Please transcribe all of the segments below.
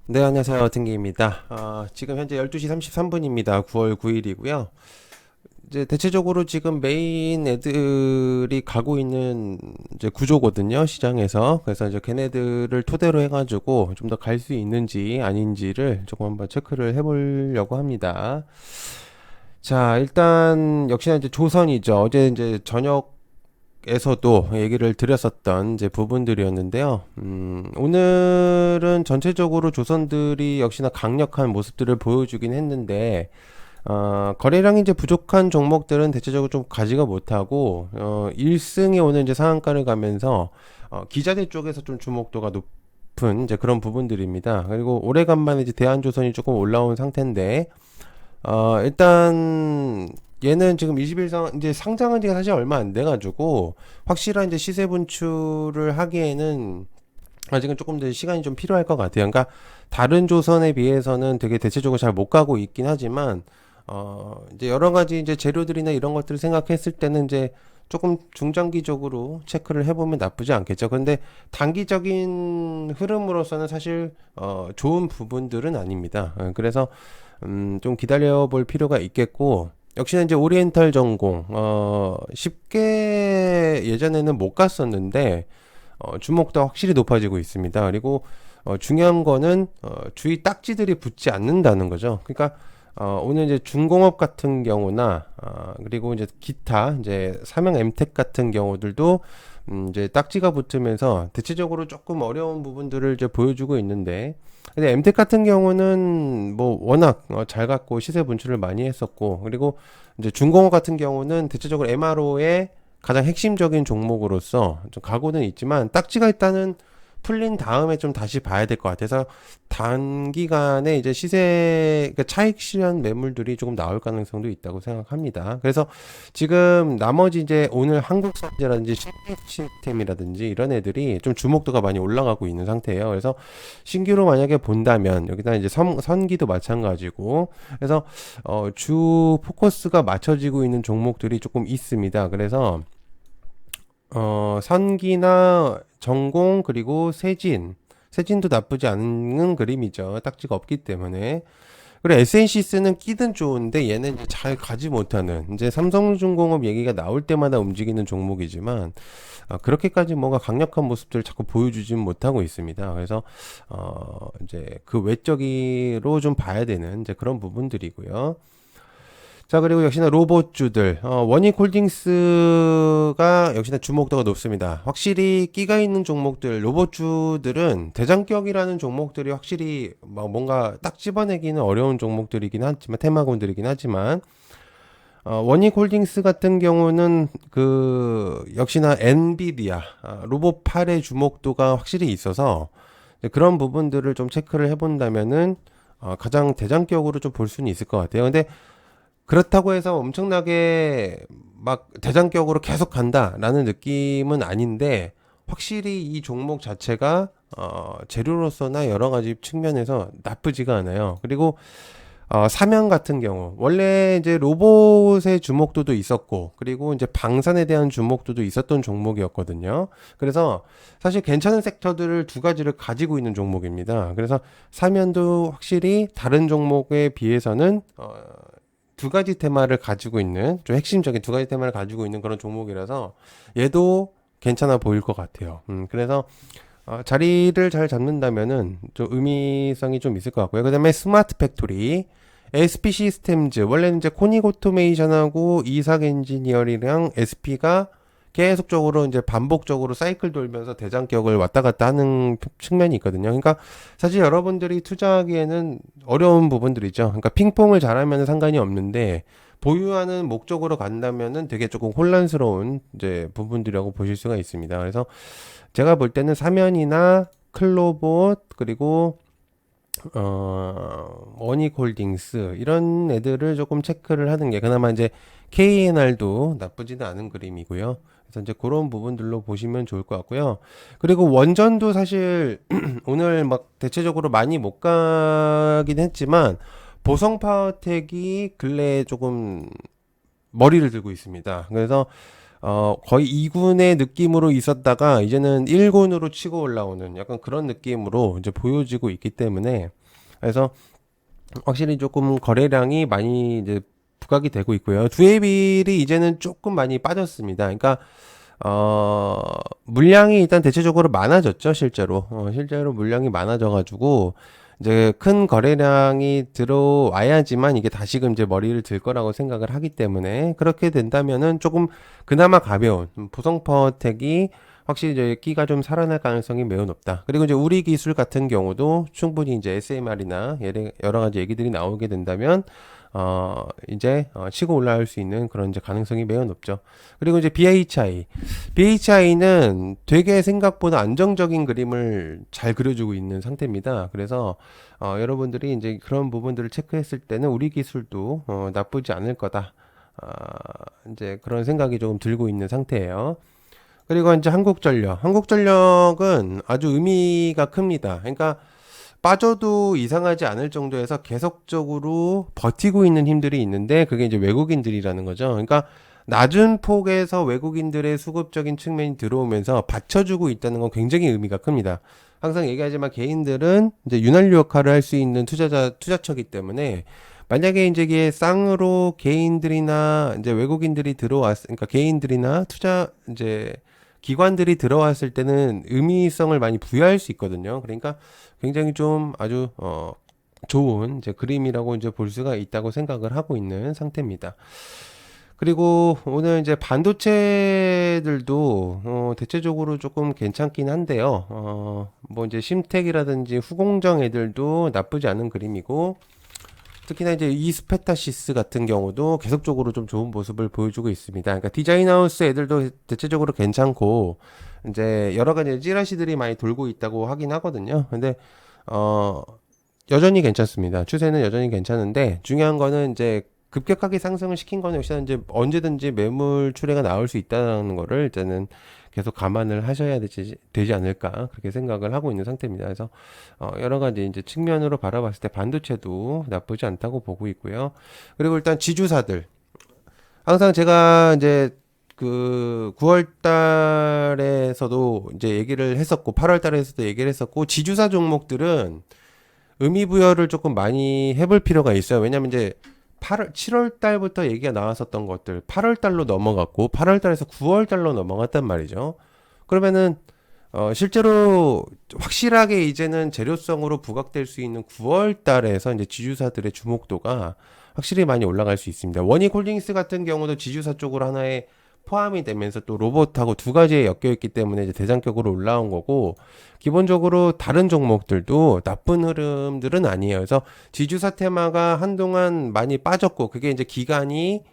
네, 안녕하세요. 등기입니다. 지금 현재 12시 33분입니다. 9월 9일이고요. 이제 대체적으로 지금 메인 애들이 가고 있는 이제 구조거든요. 시장에서. 그래서 이제 걔네들을 토대로 해가지고 좀 더 갈 수 있는지 아닌지를 조금 한번 체크를 해보려고 합니다. 자, 일단 역시나 이제 조선이죠. 어제 이제 저녁에서도 얘기를 드렸었던 이제 부분들이었는데요. 오늘은 전체적으로 조선들이 역시나 강력한 모습들을 보여주긴 했는데, 거래량이 이제 부족한 종목들은 대체적으로 좀 가지가 못하고, 1승에 오는 이제 상한가를 가면서, 기자재 쪽에서 좀 주목도가 높은 이제 그런 부분들입니다. 그리고 오래간만에 이제 대한조선이 조금 올라온 상태인데, 일단 얘는 지금 21상 이제 상장한 지가 사실 얼마 안 돼가지고 확실한 이제 시세 분출을 하기에는 아직은 조금 더 시간이 좀 필요할 것 같아요. 그러니까 다른 조선에 비해서는 되게 대체적으로 잘 못 가고 있긴 하지만 이제 여러 가지 이제 재료들이나 이런 것들을 생각했을 때는 이제 조금 중장기적으로 체크를 해보면 나쁘지 않겠죠. 근데 단기적인 흐름으로서는 사실 좋은 부분들은 아닙니다. 그래서 좀 기다려 볼 필요가 있겠고, 역시나 이제 오리엔탈 전공, 쉽게 예전에는 못 갔었는데, 주목도 확실히 높아지고 있습니다. 그리고, 중요한 거는, 주위 딱지들이 붙지 않는다는 거죠. 그러니까, 오늘 이제 중공업 같은 경우나, 그리고 이제 기타, 이제 삼형 엠텍 같은 경우들도, 이제 딱지가 붙으면서 대체적으로 조금 어려운 부분들을 이제 보여주고 있는데, 근데 엠텍 같은 경우는 뭐 워낙 잘 갖고 시세 분출을 많이 했었고, 그리고 이제 중공업 같은 경우는 대체적으로 MRO의 가장 핵심적인 종목으로서 좀 가고는 있지만 딱지가 일단은 풀린 다음에 좀 다시 봐야 될 것 같아서 단기간에 이제 시세 그러니까 차익 실현 매물들이 조금 나올 가능성도 있다고 생각합니다. 그래서 지금 나머지 이제 오늘 한국선제라든지 시스템이라든지 이런 애들이 좀 주목도가 많이 올라가고 있는 상태예요. 그래서 신규로 만약에 본다면 여기다 이제 선기도 마찬가지고 그래서 주 포커스가 맞춰지고 있는 종목들이 조금 있습니다. 그래서 선기나 전공 그리고 세진도 나쁘지 않은 그림이죠. 딱지가 없기 때문에. 그리고 SNC스는 끼든 좋은데 얘는 이제 잘 가지 못하는 이제 삼성중공업 얘기가 나올 때마다 움직이는 종목이지만 그렇게까지 뭔가 강력한 모습들을 자꾸 보여주진 못하고 있습니다. 그래서 이제 그 외적으로 좀 봐야 되는 이제 그런 부분들이고요. 자, 그리고 역시나 로봇주들, 원익홀딩스가 역시나 주목도가 높습니다. 확실히 끼가 있는 종목들, 로봇주들은 대장격이라는 종목들이 확실히 막 뭔가 딱 집어내기는 어려운 종목들이긴 하지만, 테마군들이긴 하지만, 원익홀딩스 같은 경우는 역시나 엔비디아, 로봇8의 주목도가 확실히 있어서 그런 부분들을 좀 체크를 해본다면은, 가장 대장격으로 좀 볼 수는 있을 것 같아요. 근데 그렇다고 해서 엄청나게 막 대장격으로 계속 간다라는 느낌은 아닌데 확실히 이 종목 자체가 재료로서나 여러 가지 측면에서 나쁘지가 않아요. 그리고 삼양 같은 경우 원래 이제 로봇의 주목도도 있었고 그리고 이제 방산에 대한 주목도도 있었던 종목이었거든요. 그래서 사실 괜찮은 섹터들을 두 가지를 가지고 있는 종목입니다. 그래서 삼연도 확실히 다른 종목에 비해서는 두 가지 테마를 가지고 있는 좀 핵심적인 두 가지 테마를 가지고 있는 그런 종목이라서 얘도 괜찮아 보일 것 같아요. 그래서 자리를 잘 잡는다면은 좀 의미성이 좀 있을 것 같고요. 그다음에 스마트 팩토리, SP 시스템즈 원래는 이제 코닉 오토메이션하고 이삭 엔지니어링이랑 SP가 계속적으로 이제 반복적으로 사이클 돌면서 대장격을 왔다 갔다 하는 측면이 있거든요. 그러니까 사실 여러분들이 투자하기에는 어려운 부분들이죠. 그러니까 핑퐁을 잘하면 상관이 없는데 보유하는 목적으로 간다면은 되게 조금 혼란스러운 이제 부분들이라고 보실 수가 있습니다. 그래서 제가 볼 때는 사면이나 클로봇 그리고 원익홀딩스 이런 애들을 조금 체크를 하는 게 그나마 이제 KNR도 나쁘지는 않은 그림이고요. 그래서 이제 그런 부분들로 보시면 좋을 것 같고요. 그리고 원전도 사실 오늘 막 대체적으로 많이 못 가긴 했지만 보성 파워텍이 근래에 조금 머리를 들고 있습니다. 그래서 거의 2군의 느낌으로 있었다가 이제는 1군으로 치고 올라오는 약간 그런 느낌으로 이제 보여지고 있기 때문에 그래서 확실히 조금 거래량이 많이 이제 부각이 되고 있고요. 두에빌이 이제는 조금 많이 빠졌습니다. 그러니까 물량이 일단 대체적으로 많아졌죠, 실제로. 실제로 물량이 많아져가지고, 이제 큰 거래량이 들어와야지만 이게 다시금 이제 머리를 들 거라고 생각을 하기 때문에, 그렇게 된다면은 조금 그나마 가벼운 보성 파워텍이 확실히 이제 끼가 좀 살아날 가능성이 매우 높다. 그리고 이제 우리 기술 같은 경우도 충분히 이제 SMR이나 여러 가지 얘기들이 나오게 된다면, 이제, 치고 올라갈 수 있는 그런 이제 가능성이 매우 높죠. 그리고 이제 BHI는 되게 생각보다 안정적인 그림을 잘 그려주고 있는 상태입니다. 그래서, 여러분들이 이제 그런 부분들을 체크했을 때는 우리 기술도, 나쁘지 않을 거다. 이제 그런 생각이 조금 들고 있는 상태예요. 그리고 이제 한국전력은 아주 의미가 큽니다. 그러니까 빠져도 이상하지 않을 정도에서 계속적으로 버티고 있는 힘들이 있는데 그게 이제 외국인들이라는 거죠. 그러니까 낮은 폭에서 외국인들의 수급적인 측면이 들어오면서 받쳐주고 있다는 건 굉장히 의미가 큽니다. 항상 얘기하지만 개인들은 이제 윤활유 역할을 할 수 있는 투자처이기 때문에 만약에 이제 이게 쌍으로 개인들이나 이제 외국인들이 그러니까 개인들이나 이제 기관들이 들어왔을 때는 의미성을 많이 부여할 수 있거든요. 그러니까 굉장히 좀 아주 좋은 이제 그림이라고 이제 볼 수가 있다고 생각을 하고 있는 상태입니다. 그리고 오늘 이제 반도체들도 대체적으로 조금 괜찮긴 한데요. 뭐 이제 심텍이라든지 후공정 애들도 나쁘지 않은 그림이고 특히나 이제 이스페타시스 같은 경우도 계속적으로 좀 좋은 모습을 보여주고 있습니다. 그러니까 디자인하우스 애들도 대체적으로 괜찮고 이제 여러 가지 찌라시들이 많이 돌고 있다고 하긴 하거든요. 근데 어 여전히 괜찮습니다. 추세는 여전히 괜찮은데 중요한 거는 이제 급격하게 상승을 시킨 거는 역시나 이제 언제든지 매물 출회가 나올 수 있다는 거를 일단은 계속 감안을 하셔야 되지 않을까 그렇게 생각을 하고 있는 상태입니다. 그래서 여러 가지 이제 측면으로 바라봤을 때 반도체도 나쁘지 않다고 보고 있고요. 그리고 일단 지주사들 항상 제가 이제 그 9월 달에서도 이제 얘기를 했었고 8월 달에서도 얘기를 했었고 지주사 종목들은 의미 부여를 조금 많이 해볼 필요가 있어요. 왜냐면 이제 7월 달부터 얘기가 나왔었던 것들 8월 달로 넘어갔고 8월 달에서 9월 달로 넘어갔단 말이죠. 그러면은 실제로 확실하게 이제는 재료성으로 부각될 수 있는 9월 달에서 이제 지주사들의 주목도가 확실히 많이 올라갈 수 있습니다. 원익홀딩스 같은 경우도 지주사 쪽으로 하나의 포함이 되면서 또 로봇하고 두 가지에 엮여 있기 때문에 이제 대장격으로 올라온 거고 기본적으로 다른 종목들도 나쁜 흐름들은 아니에요. 그래서 지주사 테마가 한동안 많이 빠졌고 그게 이제 기간이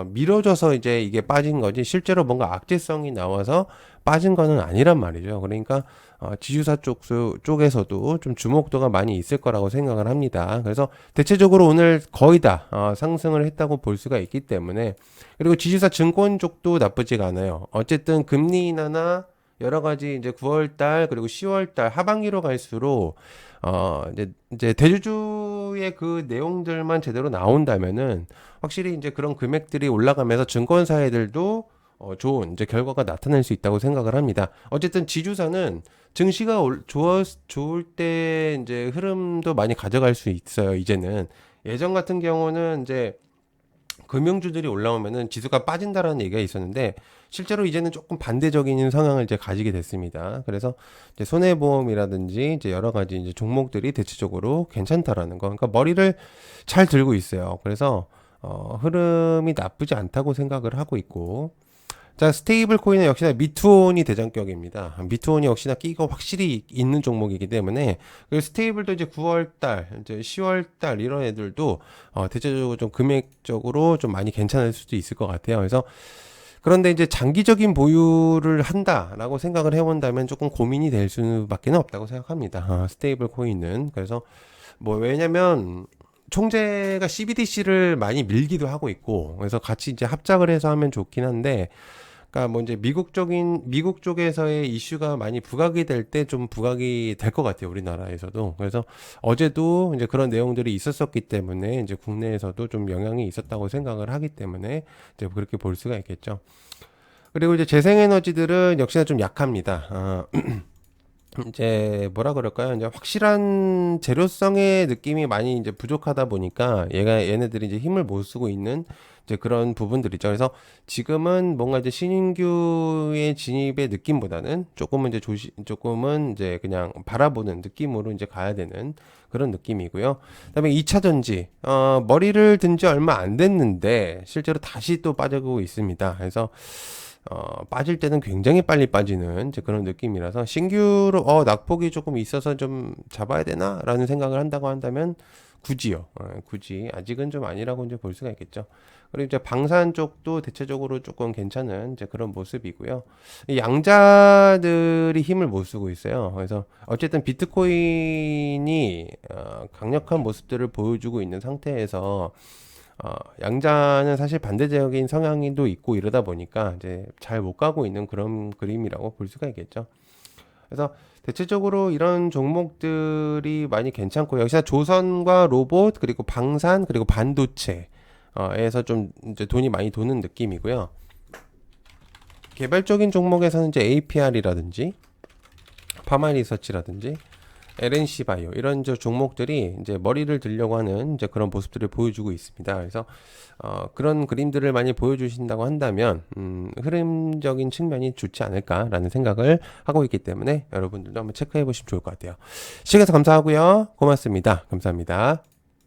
미뤄져서 이제 이게 빠진 거지 실제로 뭔가 악재성이 나와서 빠진 거는 아니란 말이죠. 그러니까 지주사 쪽에서도 좀 주목도가 많이 있을 거라고 생각을 합니다. 그래서 대체적으로 오늘 거의 다 상승을 했다고 볼 수가 있기 때문에 그리고 지주사 증권 쪽도 나쁘지가 않아요. 어쨌든 금리 인하나 여러 가지 이제 9월 달 그리고 10월 달 하반기로 갈수록 이제 대주주의 그 내용들만 제대로 나온다면은 확실히 이제 그런 금액들이 올라가면서 증권사애들도 좋은 이제 결과가 나타날 수 있다고 생각을 합니다. 어쨌든 지주사는 증시가 좋을 때 이제 흐름도 많이 가져갈 수 있어요. 이제는 예전 같은 경우는 이제 금융주들이 올라오면은 지수가 빠진다라는 얘기가 있었는데 실제로 이제는 조금 반대적인 성향을 이제 가지게 됐습니다. 그래서 이제 손해보험이라든지 이제 여러 가지 이제 종목들이 대체적으로 괜찮다라는 거. 그러니까 머리를 잘 들고 있어요. 그래서 흐름이 나쁘지 않다고 생각을 하고 있고 자, 스테이블 코인은 역시나 미투온이 대장격입니다. 미투온이 역시나 끼가 확실히 있는 종목이기 때문에 그 스테이블도 이제 9월 달, 이제 10월 달 이런 애들도 대체적으로 좀 금액적으로 좀 많이 괜찮을 수도 있을 것 같아요. 그래서 그런데 이제 장기적인 보유를 한다라고 생각을 해본다면 조금 고민이 될 수밖에 없다고 생각합니다. 스테이블 코인은 그래서 뭐 왜냐면 총재가 CBDC를 많이 밀기도 하고 있고 그래서 같이 이제 합작을 해서 하면 좋긴 한데 그러니까 뭐 이제 미국 쪽에서의 이슈가 많이 부각이 될 때 좀 부각이 될 것 같아요. 우리나라에서도. 그래서 어제도 이제 그런 내용들이 있었었기 때문에 이제 국내에서도 좀 영향이 있었다고 생각을 하기 때문에 이제 그렇게 볼 수가 있겠죠. 그리고 이제 재생에너지들은 역시나 좀 약합니다. 이제 뭐라 그럴까요? 이제 확실한 재료성의 느낌이 많이 이제 부족하다 보니까 얘네들이 이제 힘을 못 쓰고 있는 이제 그런 부분들이죠. 그래서 지금은 뭔가 이제 신규의 진입의 느낌보다는 조금은 이제 그냥 바라보는 느낌으로 이제 가야 되는 그런 느낌이고요. 그다음에 2차 전지, 머리를 든 지 얼마 안 됐는데 실제로 다시 또 빠지고 있습니다. 그래서 빠질 때는 굉장히 빨리 빠지는 이제 그런 느낌이라서 신규로 낙폭이 조금 있어서 좀 잡아야 되나라는 생각을 한다고 한다면 굳이요. 굳이 아직은 좀 아니라고 이제 볼 수가 있겠죠. 그리고 이제 방산 쪽도 대체적으로 조금 괜찮은 이제 그런 모습이고요. 이 양자들이 힘을 못 쓰고 있어요. 그래서 어쨌든 비트코인이 강력한 모습들을 보여주고 있는 상태에서 양자는 사실 반대적인 성향도 있고 이러다 보니까 이제 잘 못 가고 있는 그런 그림이라고 볼 수가 있겠죠. 그래서 대체적으로 이런 종목들이 많이 괜찮고 여기서 조선과 로봇 그리고 방산 그리고 반도체에서 좀 이제 돈이 많이 도는 느낌이고요. 개발적인 종목에서는 이제 APR이라든지 파마리서치라든지 LNC 바이오 이런 저 종목들이 이제 머리를 들려고 하는 이제 그런 모습들을 보여주고 있습니다. 그래서 그런 그림들을 많이 보여주신다고 한다면 흐름적인 측면이 좋지 않을까라는 생각을 하고 있기 때문에 여러분들도 한번 체크해 보시면 좋을 것 같아요. 시청해서 감사하고요. 고맙습니다. 감사합니다.